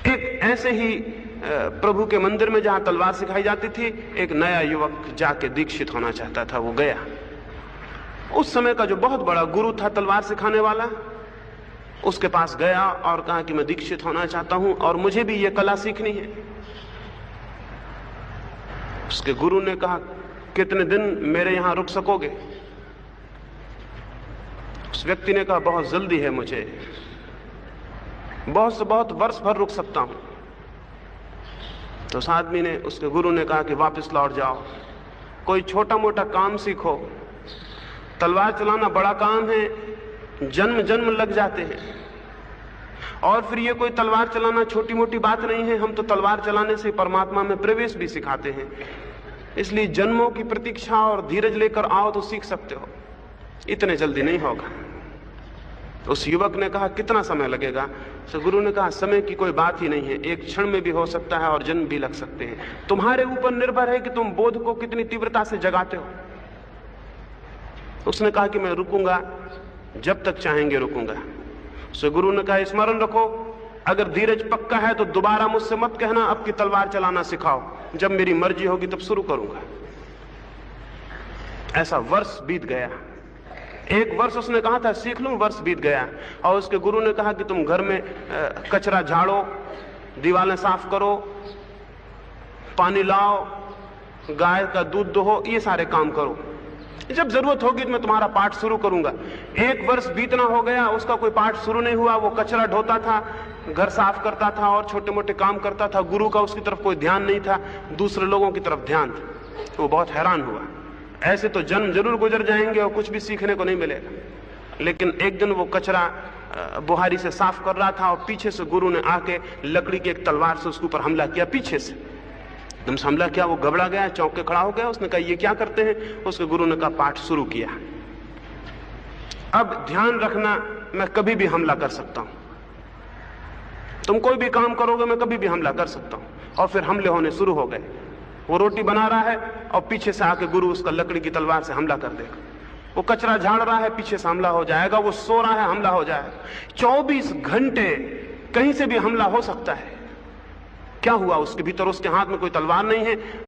एक ऐसे ही प्रभु के मंदिर में जहां तलवार सिखाई जाती थी, एक नया युवक जाके दीक्षित होना चाहता था। वो गया, उस समय का जो बहुत बड़ा गुरु था तलवार सिखाने वाला, उसके पास गया और कहा कि मैं दीक्षित होना चाहता हूं और मुझे भी ये कला सीखनी है। उसके गुरु ने कहा, कितने दिन मेरे यहां रुक सकोगे? उस व्यक्ति ने कहा, बहुत जल्दी है मुझे, बहुत से बहुत वर्ष भर रुक सकता हूं। तो उस आदमी ने, उसके गुरु ने कहा कि वापस लौट जाओ, कोई छोटा मोटा काम सीखो। तलवार चलाना बड़ा काम है, जन्म जन्म लग जाते हैं, और फिर ये कोई तलवार चलाना छोटी मोटी बात नहीं है। हम तो तलवार चलाने से परमात्मा में प्रवेश भी सिखाते हैं, इसलिए जन्मों की प्रतीक्षा और धीरज लेकर आओ तो सीख सकते हो, इतने जल्दी नहीं होगा। उस युवक ने कहा, कितना समय लगेगा? तो गुरु ने कहा, समय की कोई बात ही नहीं है, एक क्षण में भी हो सकता है और जन्म भी लग सकते हैं। तुम्हारे ऊपर निर्भर है कि तुम बोध को कितनी तीव्रता से जगाते हो। उसने कहा कि मैं रुकूंगा, जब तक चाहेंगे रुकूंगा। सो गुरु ने कहा, स्मरण रखो, अगर धीरज पक्का है तो दोबारा मुझसे मत कहना अब की तलवार चलाना सिखाओ, जब मेरी मर्जी होगी तब शुरू करूंगा। ऐसा वर्ष बीत गया, एक वर्ष उसने कहा था सीख लूं, वर्ष बीत गया। और उसके गुरु ने कहा कि तुम घर में कचरा झाड़ो, दीवारें साफ करो, पानी लाओ, गाय का दूध दोहो, ये सारे काम करो, जब जरूरत होगी तो मैं तुम्हारा पाठ शुरू करूंगा। एक वर्ष बीतना हो गया, उसका कोई पाठ शुरू नहीं हुआ। वो कचरा ढोता था, घर साफ करता था और छोटे मोटे काम करता था। गुरु का उसकी तरफ कोई ध्यान नहीं था, दूसरे लोगों की तरफ ध्यान था। वो बहुत हैरान हुआ, ऐसे तो जन्म जरूर गुजर जाएंगे और कुछ भी सीखने को नहीं मिलेगा। लेकिन एक दिन वो कचरा बुहारी से साफ कर रहा था और पीछे से गुरु ने आके लकड़ी की एक तलवार से उसके ऊपर हमला किया, पीछे से एकदम से हमला किया। वो घबरा गया, चौंक के खड़ा हो गया। उसने कहा, ये क्या करते हैं? उसके गुरु ने कहा, पाठ शुरू किया। अब ध्यान रखना, मैं कभी भी हमला कर सकता हूं, तुम कोई भी काम करोगे मैं कभी भी हमला कर सकता हूं। और फिर हमले होने शुरू हो गए। वो रोटी बना रहा है और पीछे से आके गुरु उसका लकड़ी की तलवार से हमला कर देगा। वो कचरा झाड़ रहा है, पीछे से हमला हो जाएगा। वो सो रहा है, हमला हो जाएगा। 24 घंटे कहीं से भी हमला हो सकता है। क्या हुआ उसके भीतर? उसके हाथ में कोई तलवार नहीं है,